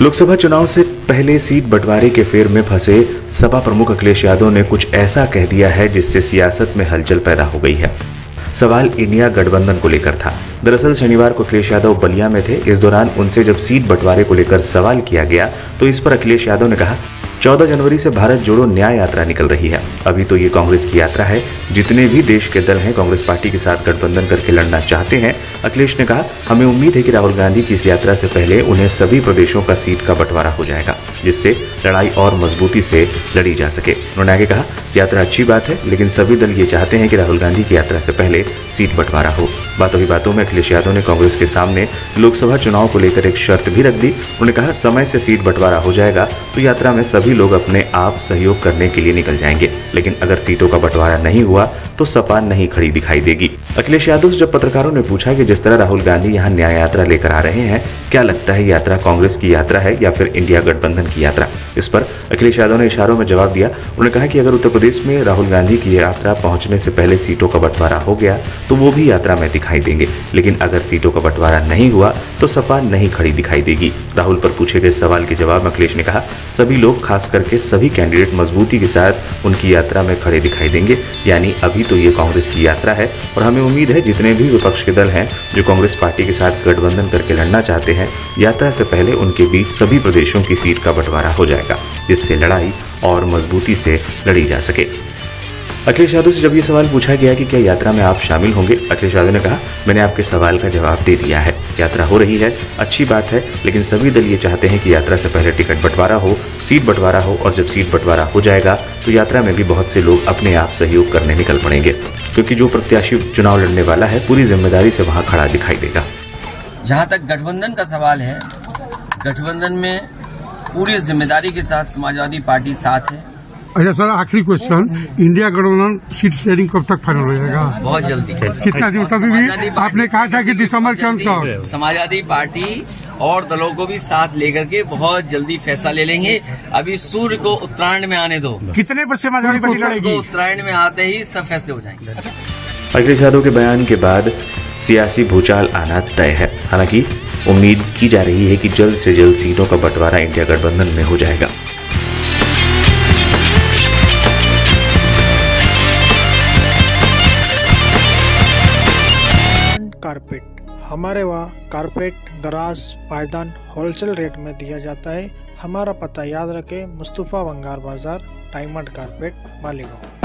लोकसभा चुनाव से पहले सीट बंटवारे के फेर में फंसे सपा प्रमुख अखिलेश यादव ने कुछ ऐसा कह दिया है जिससे सियासत में हलचल पैदा हो गई है। सवाल इंडिया गठबंधन को लेकर था। दरअसल शनिवार को अखिलेश यादव बलिया में थे। इस दौरान उनसे जब सीट बंटवारे को लेकर सवाल किया गया तो इस पर अखिलेश यादव ने कहा, 14 जनवरी से भारत जोड़ो न्याय यात्रा निकल रही है। अभी तो ये कांग्रेस की यात्रा है। जितने भी देश के दल हैं कांग्रेस पार्टी के साथ गठबंधन करके लड़ना चाहते हैं। अखिलेश ने कहा, हमें उम्मीद है कि राहुल गांधी की इस यात्रा से पहले उन्हें सभी प्रदेशों का सीट का बंटवारा हो जाएगा, जिससे लड़ाई और मजबूती से लड़ी जा सके। उन्होंने आगे कहा, यात्रा अच्छी बात है, लेकिन सभी दल ये चाहते हैं कि राहुल गांधी की यात्रा से पहले सीट बंटवारा हो। बातों ही बातों में अखिलेश यादव ने कांग्रेस के सामने लोकसभा चुनाव को लेकर एक शर्त भी रख दी। उन्होंने कहा, समय से सीट बंटवारा हो जाएगा तो यात्रा में सभी लोग अपने आप सहयोग करने के लिए निकल जाएंगे, लेकिन अगर सीटों का बंटवारा नहीं हुआ तो सपा नहीं खड़ी दिखाई देगी। अखिलेश यादव से जब पत्रकारों ने पूछा कि जिस तरह राहुल गांधी यहाँ न्याय यात्रा लेकर आ रहे हैं, क्या लगता है यात्रा कांग्रेस की यात्रा है या फिर इंडिया गठबंधन की यात्रा? इस पर अखिलेश यादव ने इशारों में जवाब दिया। उन्होंने कहा कि अगर उत्तर प्रदेश में राहुल गांधी की यात्रा पहुंचने से पहले सीटों का बंटवारा हो गया तो वो भी यात्रा में दिखाई देंगे, लेकिन अगर सीटों का बंटवारा नहीं हुआ तो सपा नहीं खड़ी दिखाई देगी। राहुल पर पूछे गए सवाल के जवाब में अखिलेश ने कहा, सभी लोग खास करके सभी कैंडिडेट मजबूती के साथ उनकी यात्रा में खड़े दिखाई देंगे। यानी अभी तो ये कांग्रेस की यात्रा है और हमें उम्मीद है जितने भी विपक्ष के दल हैं जो कांग्रेस पार्टी के साथ गठबंधन करके लड़ना चाहते हैं, यात्रा से पहले उनके बीच सभी प्रदेशों की सीट का बंटवारा हो जाएगा, जिससे लड़ाई और मजबूती से लड़ी जा सके। अखिलेश यादव से जब ये सवाल पूछा गया कि क्या यात्रा में आप शामिल होंगे, अखिलेश यादव ने कहा, मैंने आपके सवाल का जवाब दे दिया है। यात्रा हो रही है, अच्छी बात है, लेकिन सभी दल ये चाहते हैं कि यात्रा से पहले टिकट बंटवारा हो, सीट बंटवारा हो, और जब सीट बंटवारा हो जाएगा तो यात्रा में भी बहुत से लोग अपने आप सहयोग करने निकल पड़ेंगे, क्योंकि जो प्रत्याशी चुनाव लड़ने वाला है पूरी जिम्मेदारी से वहाँ खड़ा दिखाई देगा। जहाँ तक गठबंधन का सवाल है, गठबंधन में पूरी जिम्मेदारी के साथ समाजवादी पार्टी साथ है। अच्छा सर, आखिरी क्वेश्चन, इंडिया गठबंधन सीट शेयरिंग कब तक फाइनल हो जाएगा? बहुत जल्दी। कितना दिन? तभी भी आपने कहा था कि दिसंबर के अंत तक समाजवादी पार्टी और दलों को भी साथ लेकर के बहुत जल्दी फैसला ले लेंगे। अभी सूर्य को उत्तरायण में आने दो। कितने पर समाजवादी पार्टी लड़ेगी? उत्तरायण में आते ही सब फैसले हो जाएंगे। अखिलेश यादव के बयान के बाद सियासी भूचाल आना तय है। हालांकि उम्मीद की जा रही है कि जल्द से जल्द सीटों का बंटवारा इंडिया गठबंधन में हो जाएगा। कारपेट, हमारे वहाँ कारपेट, दराज, पायदान होलसेल रेट में दिया जाता है। हमारा पता याद रखें, मुस्तफा वंगार बाजार, डायमंड कारपेट, मालीगांव।